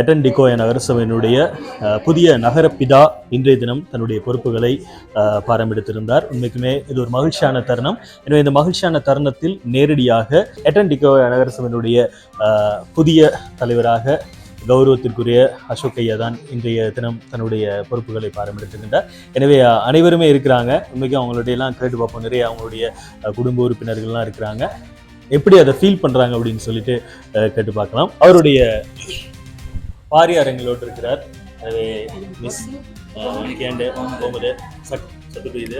எட்டன் டிகோயா நகரசபையினுடைய புதிய நகரப்பிதா இன்றைய தினம் தன்னுடைய பொறுப்புகளை பாரம்பெடுத்திருந்தார். உண்மைக்குமே இது ஒரு மகிழ்ச்சியான தருணம். எனவே இந்த மகிழ்ச்சியான தருணத்தில் நேரடியாக எட்டன் டிகோயா நகரசபையினுடைய புதிய தலைவராக கௌரவத்திற்குரிய அசோக் ஐயா தான் இன்றைய தினம் தன்னுடைய பொறுப்புகளை பாரம்பெடுத்திருக்கின்றார். எனவே அனைவருமே இருக்கிறாங்க. உண்மைக்கும் அவங்களுடைய எல்லாம் கேட்டு பார்ப்போம். நிறைய அவங்களுடைய குடும்ப உறுப்பினர்கள்லாம் இருக்கிறாங்க. எப்படி அதை ஃபீல் பண்றாங்க அப்படின்னு சொல்லிட்டு கேட்டு பார்க்கலாம். அவருடைய பாரியாரங்களோடு இருக்கிறார். எனவே மிஸ் கேண்ட කොහොමද සතුටුයිද?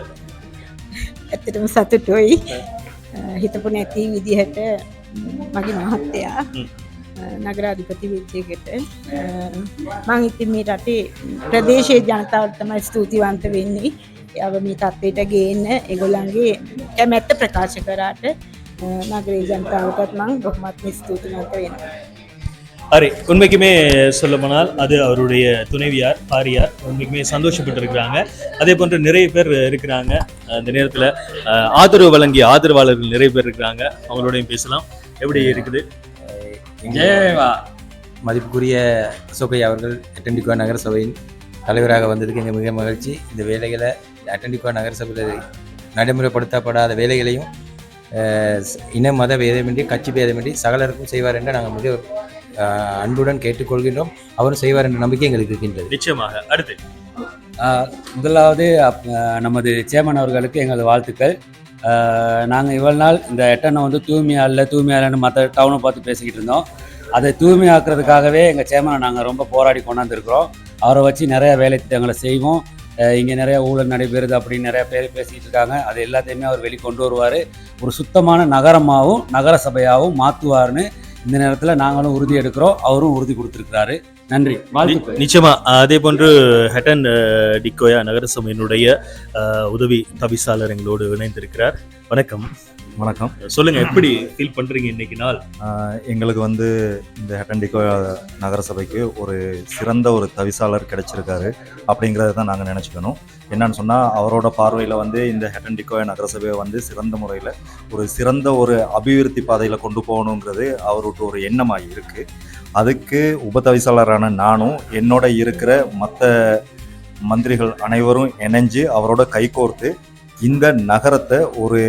ඇත්තටම සතුටුයි. හිතපු නැති විදිහට මගේ මහත්තයා නගරාධිපති වෙච්ච එකට මම ඉතින් මේ රටේ ප්‍රදේශීය ජනතාවට තමයි ස්තුතිවන්ත වෙන්නේ. එයාව මේ තත්ත්වයට ගේන්න ඒගොල්ලන්ගේ කැමැත්ත ප්‍රකාශ කරාට නගරේ ජනතාවටත් මම බොහොමත්ම ස්තුතිවන්ත වෙනවා. அரே உண்மைக்குமே சொல்லப்போனால் அது அவருடைய துணைவியார் பாரியார் உண்மைக்குமே சந்தோஷப்பட்டு இருக்கிறாங்க. அதே போன்று நிறைய பேர் இருக்கிறாங்க. அந்த நேரத்தில் ஆதரவு வழங்கிய ஆதரவாளர்கள் நிறைய பேர் இருக்கிறாங்க. அவங்களோடையும் பேசலாம். எப்படி இருக்குது? மதிப்புக்குரிய அசோக் ஐயா அவர்கள் எட்டன் டிகோயா நகரசபையின் தலைவராக வந்ததுக்கு எங்கள் மிக மகிழ்ச்சி. இந்த வேலைகளை எட்டன் டிகோயா நகரசபையில் நடைமுறைப்படுத்தப்படாத வேலைகளையும் இன மத பேதமின்றி கட்சி பேதமின்றி சகலருக்கும் செய்வார் என்று நாங்கள் மிக அன்புடன் கேட்டுக்கொள்கின்றோம். அவரும் செய்வார் என்ற நம்பிக்கை எங்களுக்கு இருக்கின்றது. நிச்சயமாக. அடுத்து முதலாவது நமது சேமன் அவர்களுக்கு எங்களது வாழ்த்துக்கள். நாங்கள் இவ்வளவு நாள் இந்த எட்டனை வந்து தூய்மையாளன்னு மற்ற டவுனை பார்த்து பேசிக்கிட்டு இருந்தோம். அதை தூய்மையாக்குறதுக்காகவே எங்கள் சேமனை நாங்கள் ரொம்ப போராடி கொண்டாந்துருக்குறோம். அவரை வச்சு நிறைய வேலை திட்டங்களை செய்வோம். இங்கே நிறைய ஊழல் நடைபெறுது அப்படின்னு நிறைய பேர் பேசிக்கிட்டு இருக்காங்க. அது எல்லாத்தையுமே அவர் வெளிக்கொண்டு வருவார். ஒரு சுத்தமான நகரமாகவும் நகர சபையாகவும் மாற்றுவார்னு இந்த நேரத்தில் நாங்களும் உறுதி எடுக்கிறோம். அவரும் உறுதி கொடுத்துருக்கிறாரு. நன்றி. நிச்சயமா. அதே போன்று எட்டன் டிகோயா நகரசபையினுடைய உதவி தவிசாளர் எங்களோடு இணைந்திருக்கிறார். வணக்கம். வணக்கம். சொல்லுங்க, எப்படி ஃபீல் பண்றீங்க இன்னைக்கு நாள்? எங்களுக்கு வந்து இந்த எட்டன் டிகோயா நகரசபைக்கு ஒரு சிறந்த ஒரு தவிசாளர் கிடைச்சிருக்காரு அப்படிங்கிறத தான் நாங்கள் நினச்சிக்கணும். என்னன்னு சொன்னால், அவரோட பார்வையில் வந்து இந்த எட்டன் டிகோயா நகரசபையை வந்து சிறந்த முறையில் ஒரு சிறந்த ஒரு அபிவிருத்தி பாதையில் கொண்டு போகணுங்கிறது அவருக்கு ஒரு எண்ணமாக இருக்குது. அதுக்கு உபதவிசாளரான நானும் என்னோட இருக்கிற மற்ற மந்திரிகள் அனைவரும் இணைஞ்சு அவரோட கைகோர்த்து இந்த நகரத்தை ஒரு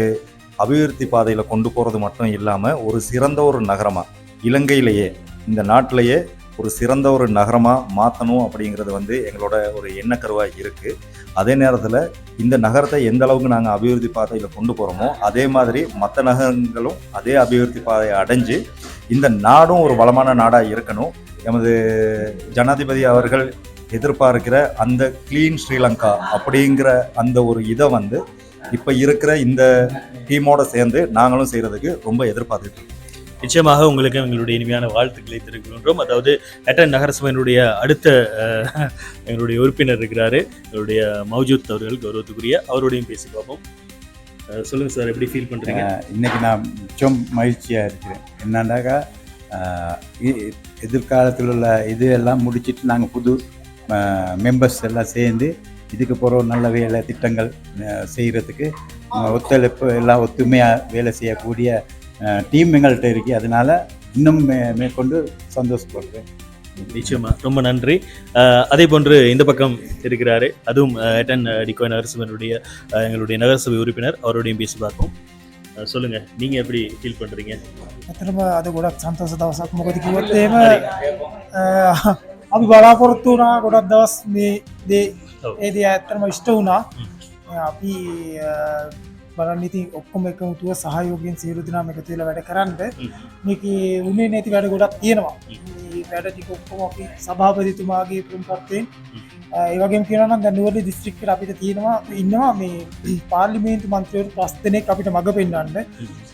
அபிவிருத்தி பாதையில் கொண்டு போகிறது மட்டும் இல்லாமல் ஒரு சிறந்த ஒரு நகரமாக இலங்கையிலேயே இந்த நாட்டிலேயே ஒரு சிறந்த ஒரு நகரமாக மாற்றணும் அப்படிங்கிறது வந்து எங்களோட ஒரு எண்ணக்கருவாக இருக்குது. அதே நேரத்தில் இந்த நகரத்தை எந்த அளவுக்கு நாங்கள் அபிவிருத்தி பாதையில் கொண்டு போகிறோமோ அதே மாதிரி மற்ற நகரங்களும் அதே அபிவிருத்தி பாதையை அடைஞ்சு இந்த நாடும் ஒரு வளமான நாடாக இருக்கணும். எமது ஜனாதிபதி அவர்கள் எதிர்பார்க்கிற அந்த கிளீன் ஸ்ரீலங்கா அப்படிங்கிற அந்த ஒரு இதை வந்து இப்போ இருக்கிற இந்த டீமோட சேர்ந்து நாங்களும் செய்கிறதுக்கு ரொம்ப எதிர்பார்த்துட்டு இருக்கோம். நிச்சயமாக உங்களுக்கு எங்களுடைய இனிமையான வாழ்த்துக்களை தெரிவிக்கின்றோம். அதாவது எட்டன் நகரசபையினுடைய அடுத்த எங்களுடைய உறுப்பினர் இருக்கிறாரு, எங்களுடைய மௌஜூத் அவர்கள், கௌரவத்துக்குரிய. அவரோடையும் பேசி பார்ப்போம். சொல்லுங்கள் சார், எப்படி ஃபீல் பண்ணுறீங்க? இன்றைக்கி நான் மிச்சம் மகிழ்ச்சியாக இருக்கிறேன். என்னன்னாக்கா எதிர்காலத்தில் உள்ள இது எல்லாம் முடிச்சுட்டு நாங்கள் புது மெம்பர்ஸ் எல்லாம் சேர்ந்து இதுக்கு போகிற நல்ல வேலை திட்டங்கள் செய்கிறதுக்கு ஒத்துழைப்பு எல்லாம் ஒத்துமையாக வேலை செய்யக்கூடிய டீம் எங்கள்கிட்ட இருக்கு. அதனால இன்னும் மேற்கொண்டு சந்தோஷப்படுறேன். நிச்சயமா, ரொம்ப நன்றி. அதே போன்று இந்த பக்கம் இருக்கிறாரு, அதுவும் எட்டன் டிகோயா நகரசபையினுடைய எங்களுடைய நகரசபை உறுப்பினர். அவரோடையும் பேசி பார்ப்போம். சொல்லுங்க, நீங்க எப்படி ஃபீல் பண்றீங்க? ඇත්තටම අද ගොඩක් සන්තෝෂ දවසක්. මොකද කිව්වොත් එහෙම අපි බලාපොරොත්තු වුණා ගොඩක් දවස් මේ දේ ඒ දේ ඇත්තටම ඉෂ්ට වුණා. අපි බලන්න ඉතින් ඔක්කොම එකමුතුව සහයෝගයෙන් සියලු දෙනාම එකතු වෙලා වැඩ කරන්න. මේකේ උනේ නැති වැඩ ගොඩක් තියෙනවා. මේ වැඩ ටික ඔක්කොම අපි සභාපතිතුමාගේ ප්‍රමුඛත්වයෙන් ඒ වගේම කියනවා නම් දැන් නුවරඑළිය දිස්ත්‍රික්කයට අපිට තියෙනවා ඉන්නවා මේ පාර්ලිමේන්තු මන්ත්‍රීවරු 5 දෙනෙක් අපිට මඟ පෙන්වන්න.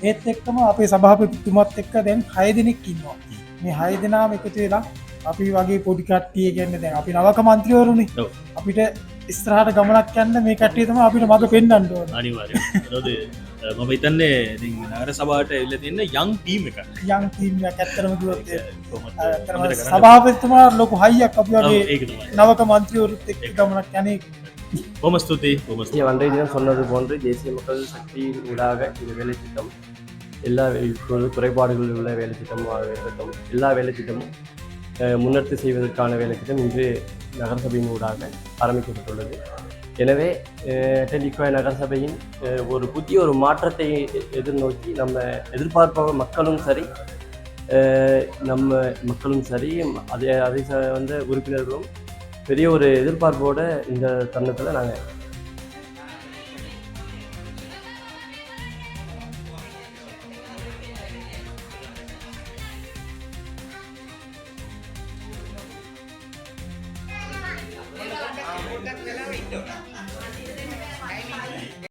ඒත් එක්කම අපේ සභාපතිතුමත් එක්ක දැන් 6 දෙනෙක් ඉන්නවා. මේ 6 දෙනාම එකතු වෙලා අපි වගේ පොඩි කට්ටිය කියන්නේ දැන් අපි නවක මන්ත්‍රීවරුනේ. අපිට ඉස්සරහට ගමනක් යන්න මේ කට්ටිය තමයි අපිට මඟ පෙන්වන්න ඕනේ. අනිවාර්යයෙන්. අதாவது මම හිතන්නේ ඉතින් නගර සභාවට ඇවිල්ලා තියෙන යං ටීම් එකක්. යං ටීම් එකක් ඇත්තටම කිව්වොත් ඇත්තටම සභාපතිතුමා ලොකු හයියක් අපි වගේ නවක මන්ත්‍රීවරුත් එක්ක ගමනක් යන්නේ. ரொம்ப ஸ்துதி. அன்றைய தினம் சொன்னது போன்று தேசிய மக்கள் சக்தியின் ஊடாக இந்த வேலை திட்டம் எல்லா குறைபாடுகளில் உள்ள வேலை திட்டமாக இருக்கட்டும், எல்லா வேலை திட்டமும் முன்னெடுத்து செய்வதற்கான வேலைத்திட்டம் இன்று நகரசபையின் ஊடாக ஆரம்பிக்கப்பட்டுள்ளது. எனவே டெல்லிகோய் நகரசபையின் ஒரு புதிய ஒரு மாற்றத்தை எதிர்நோக்கி நம்ம எதிர்பார்ப்பவங்க மக்களும் சரி, நம்ம மக்களும் சரி, அதை வந்து உறுப்பினர்களும் பெரிய ஒரு எதிர்பார்ப்போடு இந்த தருணத்தில் நாங்கள் Hãy subscribe cho kênh Ghiền Mì Gõ để không bỏ lỡ